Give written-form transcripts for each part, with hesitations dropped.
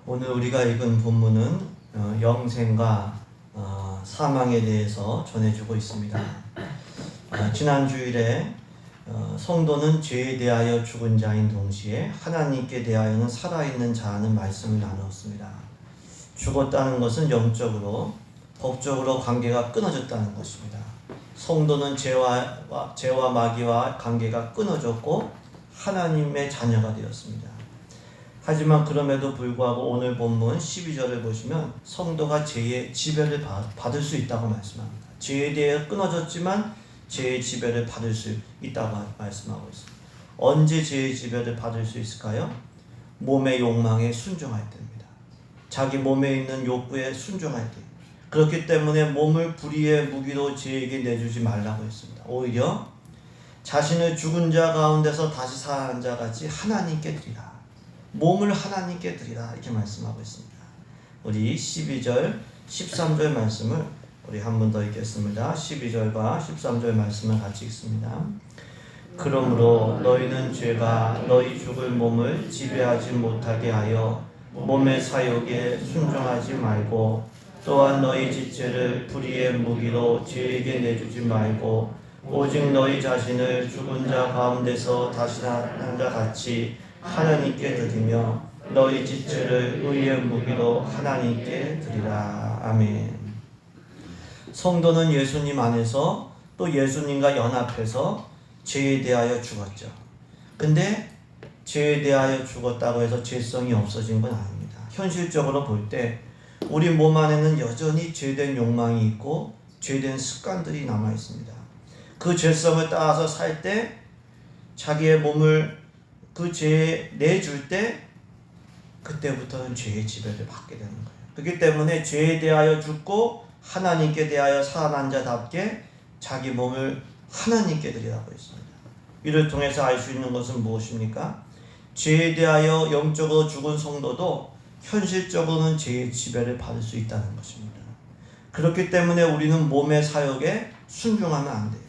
오늘 우리가 읽은 본문은 영생과 사망에 대해서 전해주고 있습니다. 지난 주일에 성도는 죄에 대하여 죽은 자인 동시에 하나님께 대하여는 살아있는 자라는 말씀을 나누었습니다. 죽었다는 것은 영적으로, 법적으로 관계가 끊어졌다는 것입니다. 성도는 죄와 마귀와 관계가 끊어졌고 하나님의 자녀가 되었습니다. 하지만 그럼에도 불구하고 오늘 본문 12절을 보시면 성도가 죄의 지배를 받을 수 있다고 말씀합니다. 죄에 대해 끊어졌지만 죄의 지배를 받을 수 있다고 말씀하고 있습니다. 언제 죄의 지배를 받을 수 있을까요? 몸의 욕망에 순종할 때입니다. 자기 몸에 있는 욕구에 순종할 때. 그렇기 때문에 몸을 불의의 무기로 죄에게 내주지 말라고 했습니다. 오히려 자신을 죽은 자 가운데서 다시 살아난 자 같이 하나님께 드리라. 몸을 하나님께 드리라 이렇게 말씀하고 있습니다. 우리 12절 13절 말씀을 우리 한 번 더 읽겠습니다. 12절과 13절 말씀을 같이 읽습니다. 그러므로 너희는 죄가 너희 죽을 몸을 지배하지 못하게 하여 몸의 사욕에 순종하지 말고, 또한 너희 지체를 불의의 무기로 죄에게 내주지 말고, 오직 너희 자신을 죽은 자 가운데서 다시 난 자 같이 하나님께 드리며 너희 지체를 의의 무기로 하나님께 드리라. 아멘. 성도는 예수님 안에서 또 예수님과 연합해서 죄에 대하여 죽었죠. 근데 죄에 대하여 죽었다고 해서 죄성이 없어진 건 아닙니다. 현실적으로 볼 때 우리 몸 안에는 여전히 죄된 욕망이 있고 죄된 습관들이 남아 있습니다. 그 죄성을 따라서 살 때 자기의 몸을 그 죄에 내줄 때 그때부터는 죄의 지배를 받게 되는 거예요. 그렇기 때문에 죄에 대하여 죽고 하나님께 대하여 살아난 자답게 자기 몸을 하나님께 드리라고 했습니다. 이를 통해서 알 수 있는 것은 무엇입니까? 죄에 대하여 영적으로 죽은 성도도 현실적으로는 죄의 지배를 받을 수 있다는 것입니다. 그렇기 때문에 우리는 몸의 사욕에 순종하면 안 돼요.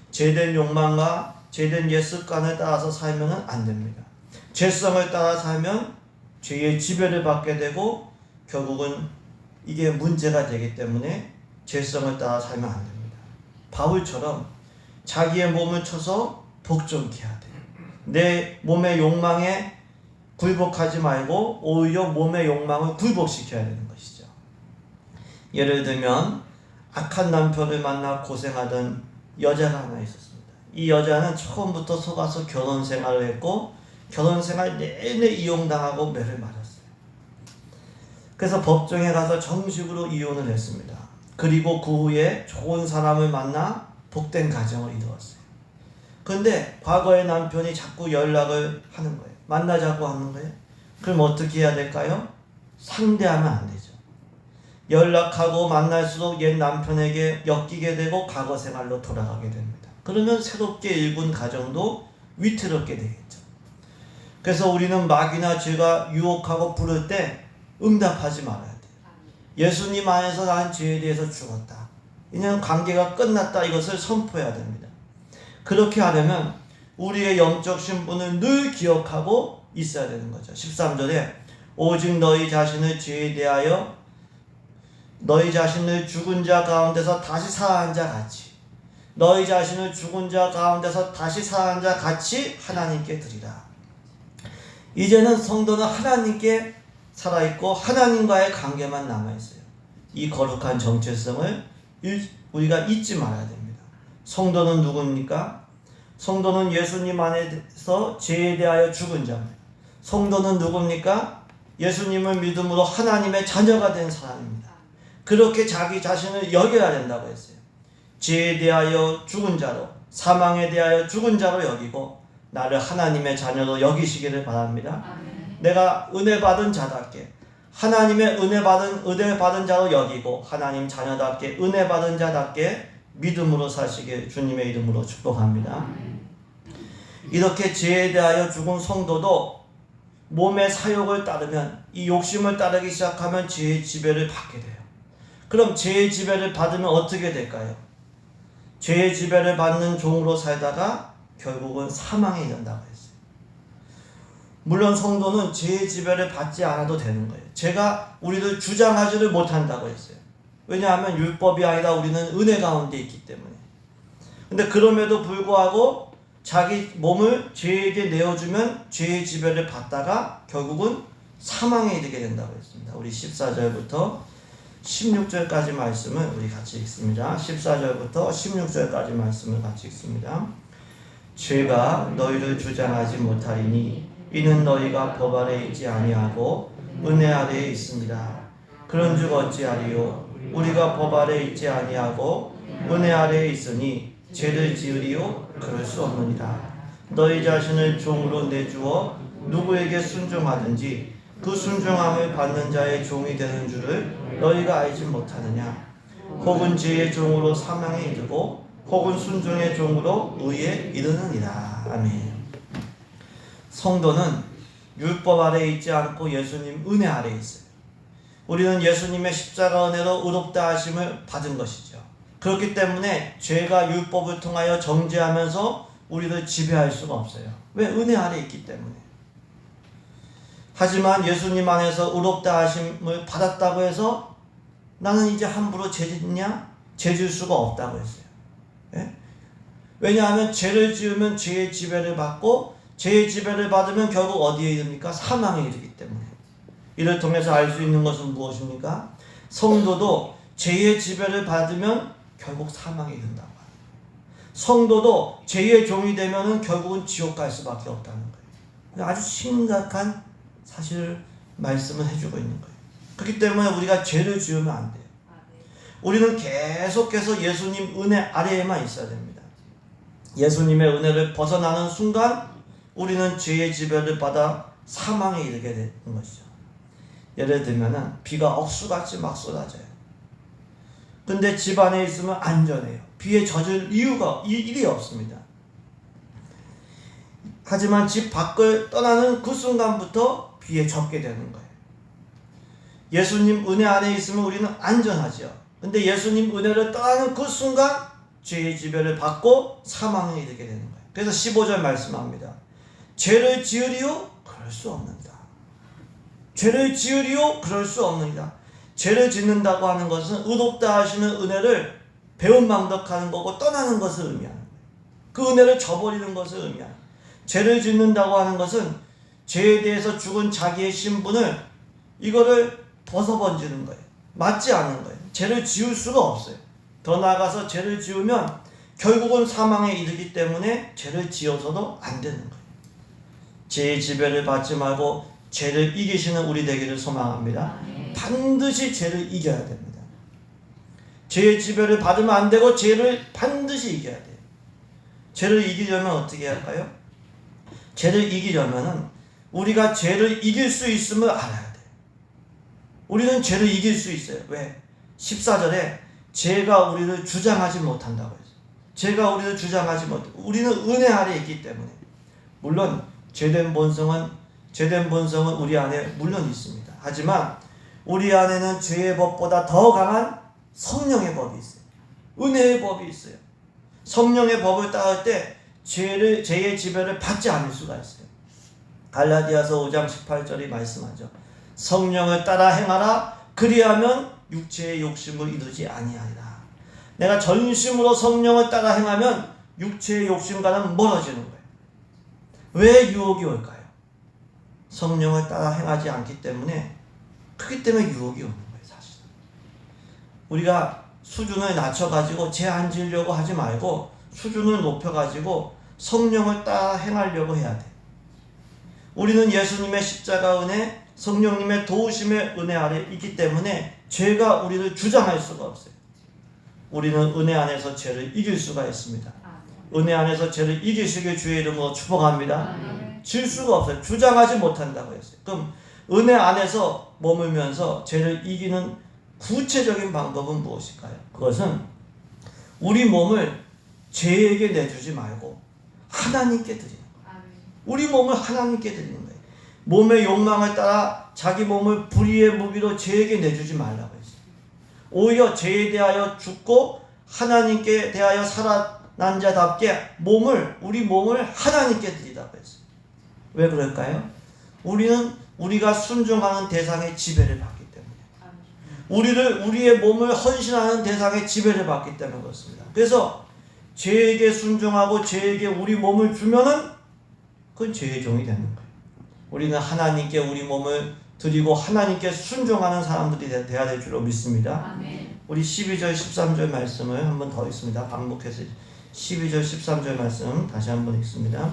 죄된 욕망과 죄된 옛 습관을 따라서 살면 안 됩니다. 죄성을 따라 살면 죄의 지배를 받게 되고 결국은 이게 문제가 되기 때문에 죄성을 따라 살면 안 됩니다. 바울처럼 자기의 몸을 쳐서 복종케 해야 돼요. 내 몸의 욕망에 굴복하지 말고 오히려 몸의 욕망을 굴복시켜야 되는 것이죠. 예를 들면 악한 남편을 만나 고생하던 여자가 하나 있었습니다. 이 여자는 처음부터 속아서 결혼 생활을 했고 결혼 생활 내내 이용당하고 매를 맞았어요. 그래서 법정에 가서 정식으로 이혼을 했습니다. 그리고 그 후에 좋은 사람을 만나 복된 가정을 이루었어요. 그런데 과거의 남편이 자꾸 연락을 하는 거예요. 만나자고 하는 거예요. 그럼 어떻게 해야 될까요? 상대하면 안 되죠. 연락하고 만날수록 옛 남편에게 엮이게 되고 과거 생활로 돌아가게 됩니다. 그러면 새롭게 일군 가정도 위태롭게 되겠죠. 그래서 우리는 마귀나 죄가 유혹하고 부를 때 응답하지 말아야 돼요. 예수님 안에서 난 죄에 대해서 죽었다. 이제는 관계가 끝났다. 이것을 선포해야 됩니다. 그렇게 하려면 우리의 영적 신분을 늘 기억하고 있어야 되는 거죠. 13절에 오직 너희 자신을 죄에 대하여 너희 자신을 죽은 자 가운데서 다시 살아난 자 같이, 너희 자신을 죽은 자 가운데서 다시 살아난 자 같이 하나님께 드리라. 이제는 성도는 하나님께 살아있고 하나님과의 관계만 남아있어요. 이 거룩한 정체성을 우리가 잊지 말아야 됩니다. 성도는 누굽니까? 성도는 예수님 안에서 죄에 대하여 죽은 자입니다. 성도는 누굽니까? 예수님을 믿음으로 하나님의 자녀가 된 사람입니다. 그렇게 자기 자신을 여겨야 된다고 했어요. 죄에 대하여 죽은 자로, 사망에 대하여 죽은 자로 여기고 나를 하나님의 자녀로 여기시기를 바랍니다. 아멘. 내가 은혜 받은 자답게 하나님의 은혜 받은 자로 여기고 하나님 자녀답게 은혜 받은 자답게 믿음으로 사시길 주님의 이름으로 축복합니다. 아멘. 이렇게 죄에 대하여 죽은 성도도 몸의 사욕을 따르면, 이 욕심을 따르기 시작하면 죄의 지배를 받게 돼요. 그럼 죄의 지배를 받으면 어떻게 될까요? 죄의 지배를 받는 종으로 살다가 결국은 사망에 이른다고 했어요. 물론 성도는 죄의 지배를 받지 않아도 되는 거예요. 제가 우리를 주장하지를 못한다고 했어요. 왜냐하면 율법이 아니라 우리는 은혜 가운데 있기 때문에. 근데 그럼에도 불구하고 자기 몸을 죄에게 내어주면 죄의 지배를 받다가 결국은 사망에 이르게 된다고 했습니다. 우리 14절부터 16절까지 말씀을 우리 같이 읽습니다. 14절부터 16절까지 말씀을 같이 읽습니다. 죄가 너희를 주장하지 못하리니 이는 너희가 법 아래 있지 아니하고 은혜 아래에 있습니다. 그런즉 어찌하리요? 우리가 법 아래 있지 아니하고 은혜 아래에 있으니 죄를 지으리요? 그럴 수 없느니라. 너희 자신을 종으로 내주어 누구에게 순종하든지 그 순종함을 받는 자의 종이 되는 줄을 너희가 알지 못하느냐? 혹은 죄의 종으로 사망에 이르고 혹은 순종의 종으로 의에 이르느니라. 아멘. 성도는 율법 아래에 있지 않고 예수님 은혜 아래에 있어요. 우리는 예수님의 십자가 은혜로 의롭다 하심을 받은 것이죠. 그렇기 때문에 죄가 율법을 통하여 정죄하면서 우리를 지배할 수가 없어요. 왜? 은혜 아래에 있기 때문에. 하지만 예수님 안에서 의롭다 하심을 받았다고 해서 나는 이제 함부로 죄짓냐? 죄질 수가 없다고 했어요. 예? 왜냐하면 죄를 지으면 죄의 지배를 받고 죄의 지배를 받으면 결국 어디에 이릅니까? 사망에 이르기 때문에. 이를 통해서 알 수 있는 것은 무엇입니까? 성도도 죄의 지배를 받으면 결국 사망에 이른다고 합니다. 성도도 죄의 종이 되면 결국은 지옥 갈 수밖에 없다는 거예요. 아주 심각한 사실을 말씀을 해주고 있는 거예요. 그렇기 때문에 우리가 죄를 지으면 안 돼요. 우리는 계속해서 예수님 은혜 아래에만 있어야 됩니다. 예수님의 은혜를 벗어나는 순간 우리는 죄의 지배를 받아 사망에 이르게 되는 것이죠. 예를 들면 비가 억수같이 막 쏟아져요. 근데 집 안에 있으면 안전해요. 비에 젖을 이유가 일이 없습니다. 하지만 집 밖을 떠나는 그 순간부터 비에 젖게 되는 거예요. 예수님 은혜 안에 있으면 우리는 안전하죠. 근데 예수님 은혜를 떠나는 그 순간 죄의 지배를 받고 사망에 이르게 되는 거예요. 그래서 15절 말씀합니다. 죄를 지으리요? 그럴 수 없는다. 죄를 지으리요? 그럴 수 없느니라. 죄를 짓는다고 하는 것은 의롭다 하시는 은혜를 배은망덕하는 거고 떠나는 것을 의미하는 거예요. 그 은혜를 저버리는 것을 의미하는 거예요. 죄를 짓는다고 하는 것은 죄에 대해서 죽은 자기의 신분을 이거를 벗어번지는 거예요. 맞지 않은 거예요. 죄를 지을 수가 없어요. 더 나아가서 죄를 지으면 결국은 사망에 이르기 때문에 죄를 지어서도 안 되는 거예요. 죄의 지배를 받지 말고 죄를 이기시는 우리 되기를 소망합니다. 반드시 죄를 이겨야 됩니다. 죄의 지배를 받으면 안 되고 죄를 반드시 이겨야 돼요. 죄를 이기려면 어떻게 할까요? 죄를 이기려면은 우리가 죄를 이길 수 있음을 알아야 돼요. 우리는 죄를 이길 수 있어요. 왜? 14절에 죄가 우리를 주장하지 못한다고 했어요. 죄가 우리를 주장하지 못해. 우리는 은혜 아래에 있기 때문에. 물론 죄된 본성은 우리 안에 물론 있습니다. 하지만 우리 안에는 죄의 법보다 더 강한 성령의 법이 있어요. 은혜의 법이 있어요. 성령의 법을 따를 때 죄의 지배를 받지 않을 수가 있어요. 갈라디아서 5장 18절이 말씀하죠. 성령을 따라 행하라. 그리하면 육체의 욕심을 이루지 아니하리라. 내가 전심으로 성령을 따라 행하면 육체의 욕심과는 멀어지는 거예요. 왜 유혹이 올까요? 성령을 따라 행하지 않기 때문에, 그렇기 때문에 유혹이 오는 거예요, 사실. 우리가 수준을 낮춰가지고 죄 안 지으려고 하지 말고 수준을 높여가지고 성령을 따라 행하려고 해야 돼. 우리는 예수님의 십자가 은혜, 성령님의 도우심의 은혜 아래 있기 때문에 죄가 우리를 주장할 수가 없어요. 우리는 은혜 안에서 죄를 이길 수가 있습니다. 은혜 안에서 죄를 이기시길 주의 이름으로 축복합니다. 질 수가 없어요. 주장하지 못한다고 했어요. 그럼 은혜 안에서 머물면서 죄를 이기는 구체적인 방법은 무엇일까요? 그것은 우리 몸을 죄에게 내주지 말고 하나님께 드리는 거예요. 우리 몸을 하나님께 드리는 거예요. 몸의 욕망을 따라 자기 몸을 불의의 무기로 죄에게 내주지 말라고 했어요. 오히려 죄에 대하여 죽고 하나님께 대하여 살아난 자답게 우리 몸을 하나님께 드리라고 했어요. 왜 그럴까요? 우리는 우리가 순종하는 대상의 지배를 받기 때문에, 우리의 몸을 헌신하는 대상의 지배를 받기 때문에 그렇습니다. 그래서 죄에게 순종하고 죄에게 우리 몸을 주면은 그건 죄의 종이 되는 거예요. 우리는 하나님께 우리 몸을 드리고 하나님께 순종하는 사람들이 되어야 될 줄로 믿습니다. 아멘. 우리 12절 13절 말씀을 한번 더 읽습니다. 반복해서 12절 13절 말씀 다시 한번 읽습니다.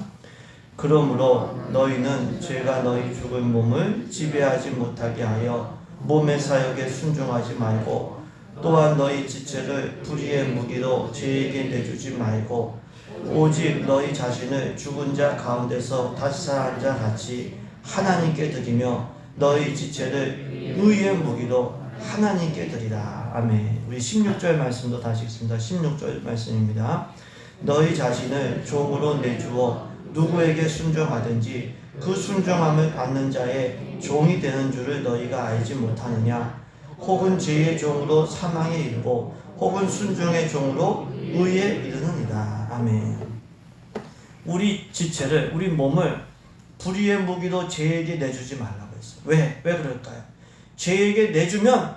그러므로 너희는 죄가 너희 죽은 몸을 지배하지 못하게 하여 몸의 사역에 순종하지 말고, 또한 너희 지체를 불의의 무기로 죄에게 내주지 말고, 오직 너희 자신을 죽은 자 가운데서 다시 살아난 자 같이 하나님께 드리며 너희 지체를 의의 무기로 하나님께 드리라. 아멘. 우리 16절 말씀도 다시 읽습니다. 16절 말씀입니다. 너희 자신을 종으로 내주어 누구에게 순종하든지 그 순종함을 받는 자의 종이 되는 줄을 너희가 알지 못하느냐? 혹은 죄의 종으로 사망에 이르고 혹은 순종의 종으로 의에 이르느니라. 아멘. 우리 지체를, 우리 몸을 불의의 무기로 죄에게 내주지 말라고 했어요. 왜 그럴까요? 죄에게 내주면,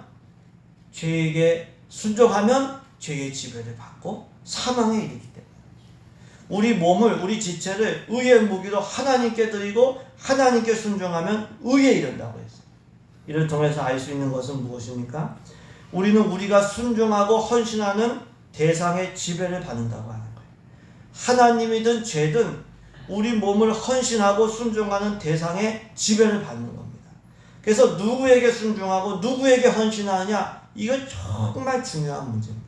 죄에게 순종하면 죄의 지배를 받고 사망에 이르기 때문에 우리 몸을, 우리 지체를 의의 무기로 하나님께 드리고 하나님께 순종하면 의에 이른다고 했어요. 이를 통해서 알 수 있는 것은 무엇입니까? 우리는 우리가 순종하고 헌신하는 대상의 지배를 받는다고 하는 거예요. 하나님이든 죄든 우리 몸을 헌신하고 순종하는 대상의 지배를 받는 겁니다. 그래서 누구에게 순종하고 누구에게 헌신하느냐, 이건 정말 중요한 문제입니다.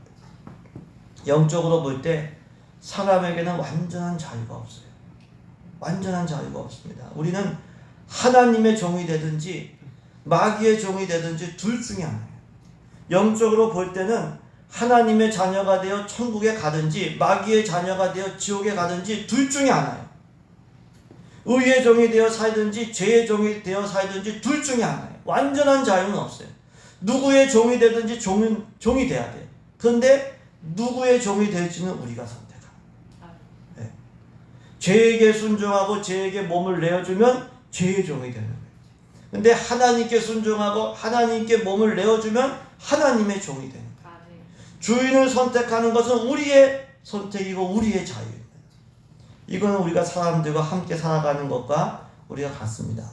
영적으로 볼 때 사람에게는 완전한 자유가 없어요. 완전한 자유가 없습니다. 우리는 하나님의 종이 되든지 마귀의 종이 되든지 둘 중에 하나예요. 영적으로 볼 때는 하나님의 자녀가 되어 천국에 가든지 마귀의 자녀가 되어 지옥에 가든지 둘 중에 하나예요. 의의 종이 되어 살든지 죄의 종이 되어 살든지 둘 중에 하나예요. 완전한 자유는 없어요. 누구의 종이 되든지 종이 돼야 돼요. 그런데 누구의 종이 될지는 우리가 선택합니다. 네. 죄에게 순종하고 죄에게 몸을 내어주면 죄의 종이 되는 거예요. 근데 하나님께 순종하고 하나님께 몸을 내어주면 하나님의 종이 되는 거예요. 주인을 선택하는 것은 우리의 선택이고 우리의 자유입니다. 이거는 우리가 사람들과 함께 살아가는 것과 우리가 같습니다.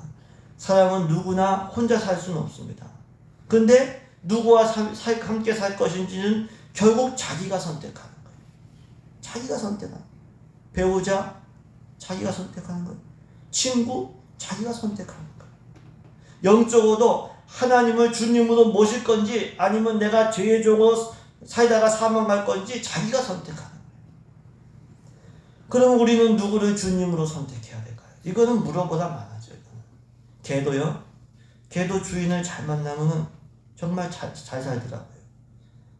사람은 누구나 혼자 살 수는 없습니다. 근데 누구와 함께 살 것인지는 결국 자기가 선택하는 거예요. 자기가 선택하는 거예요. 배우자, 자기가 선택하는 거예요. 친구, 자기가 선택하는 거예요. 영적으로도 하나님을 주님으로 모실 건지 아니면 내가 죄의 종으로 살다가 사망할 건지 자기가 선택하는 거예요. 그럼 우리는 누구를 주님으로 선택해야 될까요? 이거는 물어보다 많아져. 개도요. 개도 주인을 잘 만나면 정말 잘 살더라고요.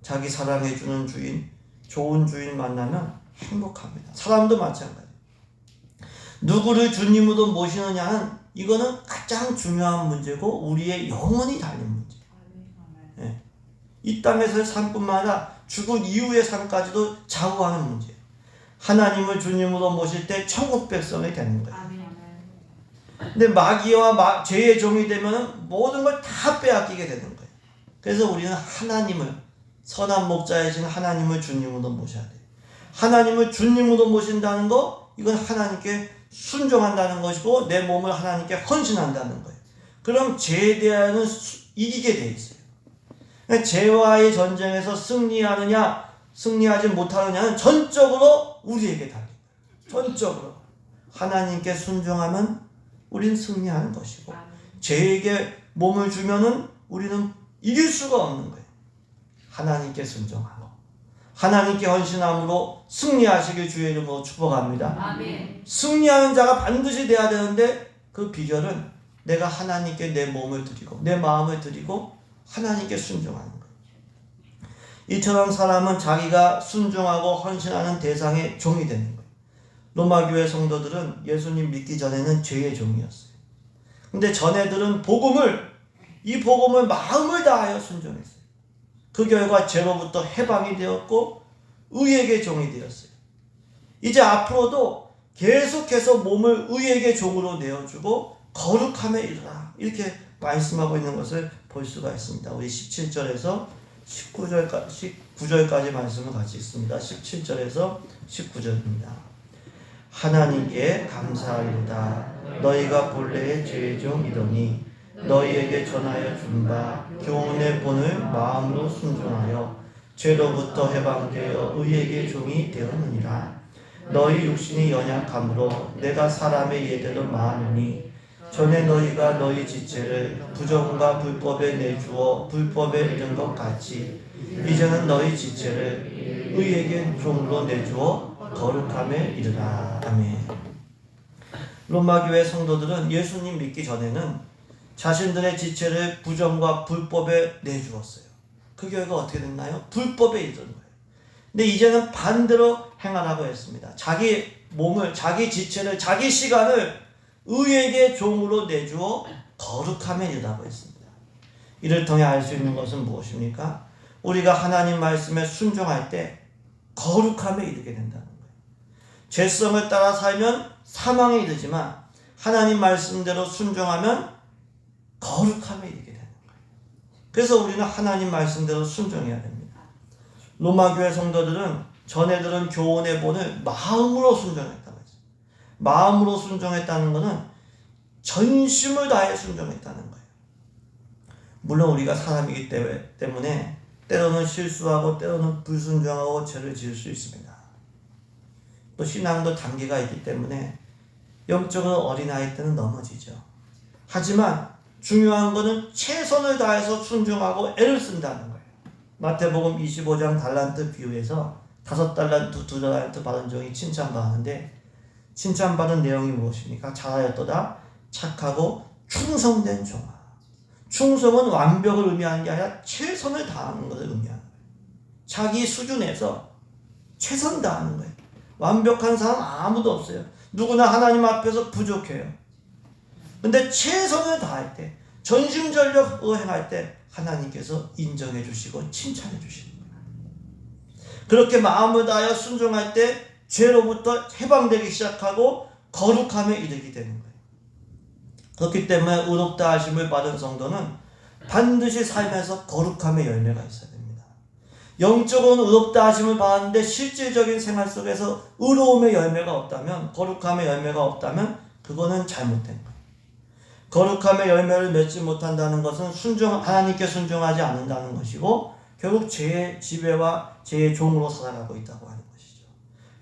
자기 사랑해주는 주인, 좋은 주인 만나면 행복합니다. 사람도 마찬가지예요. 누구를 주님으로 모시느냐는 이거는 가장 중요한 문제고 우리의 영혼이 달린 문제예요. 네. 이 땅에서의 삶뿐만 아니라 죽은 이후의 삶까지도 좌우하는 문제예요. 하나님을 주님으로 모실 때 천국 백성이 되는 거예요. 근데 마귀와 죄의 종이 되면 모든 걸 다 빼앗기게 되는 거예요. 그래서 우리는 하나님을, 선한 목자이신 하나님을 주님으로 모셔야 돼요. 하나님을 주님으로 모신다는 거, 이건 하나님께 순종한다는 것이고 내 몸을 하나님께 헌신한다는 거예요. 그럼 죄에 대하여는 이기게 돼 있어요. 죄와의 전쟁에서 승리하느냐 승리하지 못하느냐는 전적으로 우리에게 달린 거예요. 전적으로 하나님께 순종하면 우리는 승리하는 것이고 죄에게 몸을 주면은 우리는 이길 수가 없는 거예요. 하나님께 순종하고 하나님께 헌신함으로 승리하시길 주의 이름으로 축복합니다. 아멘. 승리하는 자가 반드시 돼야 되는데 그 비결은 내가 하나님께 내 몸을 드리고 내 마음을 드리고 하나님께 순종하는 거예요. 이처럼 사람은 자기가 순종하고 헌신하는 대상의 종이 되는 거예요. 로마교회 성도들은 예수님 믿기 전에는 죄의 종이었어요. 근데 전애들은 이 복음을 마음을 다하여 순종했어요. 그 결과 죄로부터 해방이 되었고 의에게 종이 되었어요. 이제 앞으로도 계속해서 몸을 의에게 종으로 내어주고 거룩함에 이르라. 이렇게 말씀하고 있는 것을 볼 수가 있습니다. 우리 17절에서 19절까지 말씀을 같이 읽습니다. 17절에서 19절입니다. 하나님께 감사하리로다. 너희가 본래의 죄의 종이더니 너희에게 전하여 준 바 교훈의 본을 마음으로 순종하여 죄로부터 해방되어 의에게 종이 되었느니라. 너희 육신이 연약함으로 내가 사람의 예대로 마하노니 전에 너희가 너희 지체를 부정과 불법에 내주어 불법에 이른 것 같이 이제는 너희 지체를 의에게 종으로 내주어 거룩함에 이르라. 아멘. 로마교회 성도들은 예수님 믿기 전에는 자신들의 지체를 부정과 불법에 내주었어요. 그 결과 어떻게 됐나요? 불법에 이른 거예요. 근데 이제는 반대로 행하라고 했습니다. 자기 몸을, 자기 지체를, 자기 시간을 의에게 종으로 내주어 거룩함에 이르라고 했습니다. 이를 통해 알 수 있는 것은 무엇입니까? 우리가 하나님 말씀에 순종할 때 거룩함에 이르게 된다는 거예요. 죄성을 따라 살면 사망에 이르지만 하나님 말씀대로 순종하면 거룩함에 이르게 되는 거예요. 그래서 우리는 하나님 말씀대로 순종해야 됩니다. 로마교회 성도들은 전에 들은 교훈의 본을 마음으로 순종했다고 했어요. 마음으로 순종했다는 것은 전심을 다해 순종했다는 거예요. 물론 우리가 사람이기 때문에 때로는 실수하고 때로는 불순종하고 죄를 지을 수 있습니다. 또 신앙도 단계가 있기 때문에 영적으로 어린아이 때는 넘어지죠. 하지만 중요한 것은 최선을 다해서 순종하고 애를 쓴다는 거예요. 마태복음 25장 달란트 비유에서 5달란트, 2달란트 받은 종이 칭찬받았는데 칭찬받은 내용이 무엇입니까? 잘하였도다 착하고 충성된 종아. 충성은 완벽을 의미하는 게 아니라 최선을 다하는 것을 의미하는 거예요. 자기 수준에서 최선 다하는 거예요. 완벽한 사람 아무도 없어요. 누구나 하나님 앞에서 부족해요. 근데 최선을 다할 때, 전심전력으로 행할 때 하나님께서 인정해 주시고 칭찬해 주시는 거예요. 그렇게 마음을 다하여 순종할 때 죄로부터 해방되기 시작하고 거룩함에 이르게 되는 거예요. 그렇기 때문에 의롭다 하심을 받은 성도는 반드시 삶에서 거룩함의 열매가 있어야 됩니다. 영적으로는 의롭다 하심을 받았는데 실질적인 생활 속에서 의로움의 열매가 없다면, 거룩함의 열매가 없다면 그거는 잘못된 거예요. 거룩함의 열매를 맺지 못한다는 것은 하나님께 순종하지 않는다는 것이고 결국 죄의 지배와 죄의 종으로 살아가고 있다고 하는 것이죠.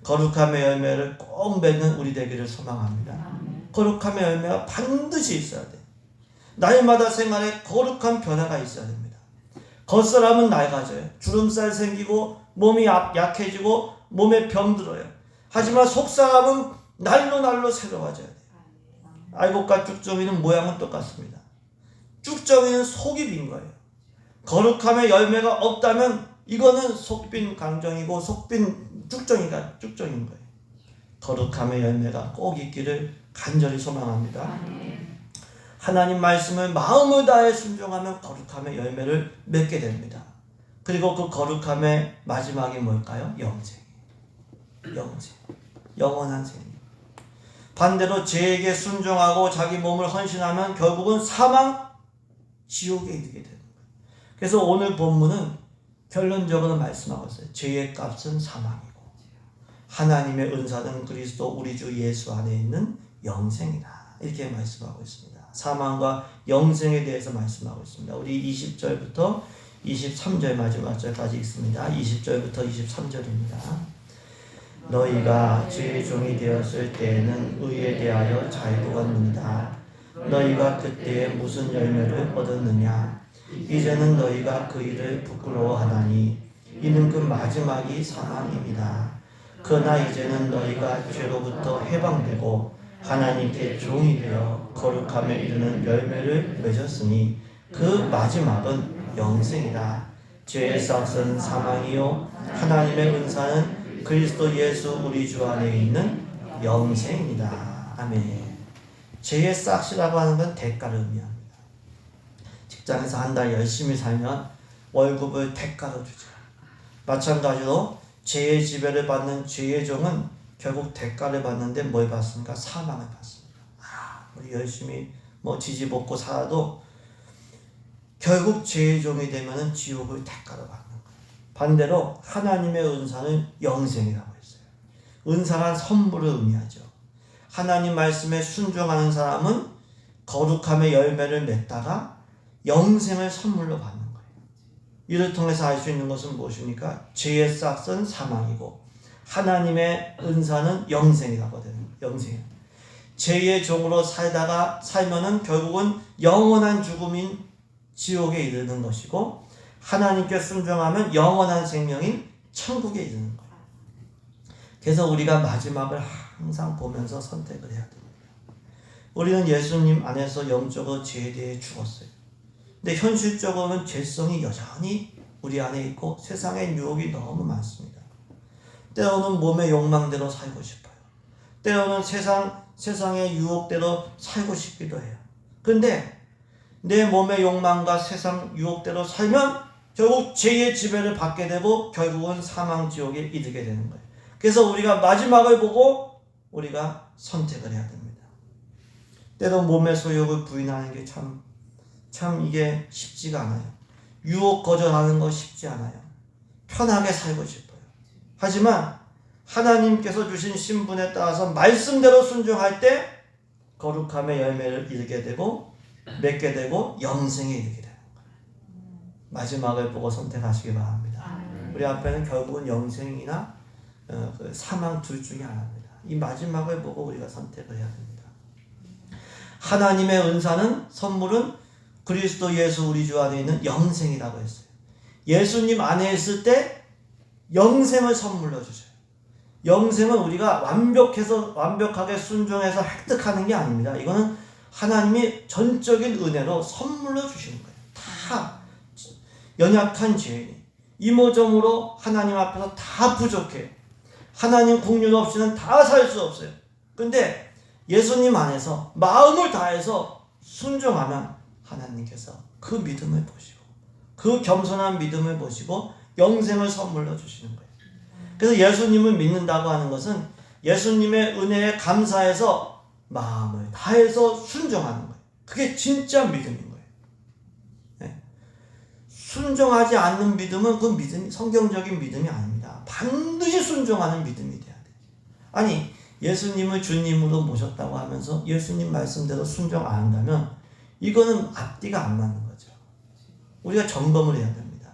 거룩함의 열매를 꼭 맺는 우리 되기를 소망합니다. 거룩함의 열매가 반드시 있어야 돼요. 날마다 생활에 거룩한 변화가 있어야 됩니다. 겉사람은 낡아져요. 주름살 생기고 몸이 약해지고 몸에 병들어요. 하지만 속사람은 날로 새로워져야 돼요. 알곡과 쭉정이는 모양은 똑같습니다. 쭉정이는 속이 빈 거예요. 거룩함의 열매가 없다면 이거는 속빈 강정이고 속빈 쭉정인 거예요. 거룩함의 열매가 꼭 있기를 간절히 소망합니다. 하나님 말씀을 마음을 다해 순종하면 거룩함의 열매를 맺게 됩니다. 그리고 그 거룩함의 마지막이 뭘까요? 영생. 영원한 생명. 반대로 죄에게 순종하고 자기 몸을 헌신하면 결국은 사망, 지옥에 이르게 되는 거예요. 그래서 오늘 본문은 결론적으로 말씀하고 있어요. 죄의 값은 사망이고 하나님의 은사는 그리스도 우리 주 예수 안에 있는 영생이다. 이렇게 말씀하고 있습니다. 사망과 영생에 대해서 말씀하고 있습니다. 우리 20절부터 23절 마지막 절까지 있습니다. 20절부터 23절입니다. 너희가 죄의 종이 되었을 때에는 의에 대하여 자유하느니라. 너희가 그때에 무슨 열매를 얻었느냐? 이제는 너희가 그 일을 부끄러워하다니 이는 그 마지막이 사망입니다. 그러나 이제는 너희가 죄로부터 해방되고 하나님께 종이 되어 거룩함에 이르는 열매를 맺었으니 그 마지막은 영생이라. 죄의 싹은 사망이요 하나님의 은사는 그리스도 예수 우리 주 안에 있는 영생이다. 아멘. 죄의 싹이라고 하는 건 대가를 의미합니다. 직장에서 한 달 열심히 살면 월급을 대가로 주죠. 마찬가지로 죄의 지배를 받는 죄의 종은 결국 대가를 받는데 뭘 받습니까? 사망을 받습니다. 우리 열심히 뭐 지지볶고 살아도 결국 죄의 종이 되면은 지옥을 대가로 받는 거예요. 반대로 하나님의 은사는 영생이라고 했어요. 은사란 선물을 의미하죠. 하나님 말씀에 순종하는 사람은 거룩함의 열매를 맺다가 영생을 선물로 받는 거예요. 이를 통해서 알 수 있는 것은 무엇입니까? 죄의 싹은 사망이고 하나님의 은사는 영생이라고 되는 거예요. 영생. 죄의 종으로 살면은 결국은 영원한 죽음인 지옥에 이르는 것이고 하나님께 순종하면 영원한 생명인 천국에 이르는 거예요. 그래서 우리가 마지막을 항상 보면서 선택을 해야 됩니다. 우리는 예수님 안에서 영적으로 죄에 대해 죽었어요. 근데 현실적으로는 죄성이 여전히 우리 안에 있고 세상의 유혹이 너무 많습니다. 때로는 몸의 욕망대로 살고 싶어요. 때로는 세상의 유혹대로 살고 싶기도 해요. 그런데 내 몸의 욕망과 세상 유혹대로 살면 결국 죄의 지배를 받게 되고 결국은 사망 지옥에 이르게 되는 거예요. 그래서 우리가 마지막을 보고 우리가 선택을 해야 됩니다. 때로 몸의 소욕을 부인하는 게 참 이게 쉽지가 않아요. 유혹 거절하는 거 쉽지 않아요. 편하게 살고 싶어요. 하지만 하나님께서 주신 신분에 따라서 말씀대로 순종할 때 거룩함의 열매를 이루게 되고 맺게 되고 영생에 이르게 되는 거예요. 마지막을 보고 선택하시기 바랍니다. 우리 앞에는 결국은 영생이나 사망 둘 중에 하나입니다. 이 마지막을 보고 우리가 선택을 해야 됩니다. 하나님의 은사는 선물은 그리스도 예수 우리 주 안에 있는 영생이라고 했어요. 예수님 안에 있을 때 영생을 선물로 주셔요. 영생은 우리가 완벽하게 순종해서 획득하는 게 아닙니다. 이거는 하나님이 전적인 은혜로 선물로 주시는 거예요. 다 연약한 죄인이 이모저모로 하나님 앞에서 다 부족해요. 하나님 국륜 없이는 다 살 수 없어요. 근데 예수님 안에서 마음을 다해서 순종하면 하나님께서 그 믿음을 보시고 그 겸손한 믿음을 보시고 영생을 선물로 주시는 거예요. 그래서 예수님을 믿는다고 하는 것은 예수님의 은혜에 감사해서 마음을 다해서 순종하는 거예요. 그게 진짜 믿음인 거예요. 네. 순종하지 않는 믿음은 그 믿음이 성경적인 믿음이 아닙니다. 반드시 순종하는 믿음이 돼야 돼요. 아니 예수님을 주님으로 모셨다고 하면서 예수님 말씀대로 순종 안 한다면 이거는 앞뒤가 안 맞는 거죠. 우리가 점검을 해야 됩니다.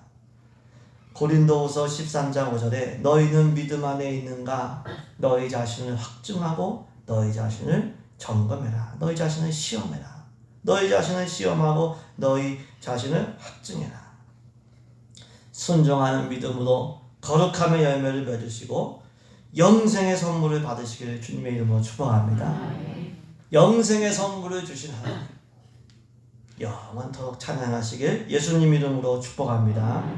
고린도후서 13장 5절에 너희는 믿음 안에 있는가? 너희 자신을 확증하고 너희 자신을 점검해라. 너희 자신을 시험해라. 너희 자신을 시험하고 너희 자신을 확증해라. 순종하는 믿음으로 거룩함의 열매를 맺으시고 영생의 선물을 받으시기를 주님의 이름으로 축복합니다. 영생의 선물을 주신 하나님 영원토록 찬양하시길 예수님 이름으로 축복합니다.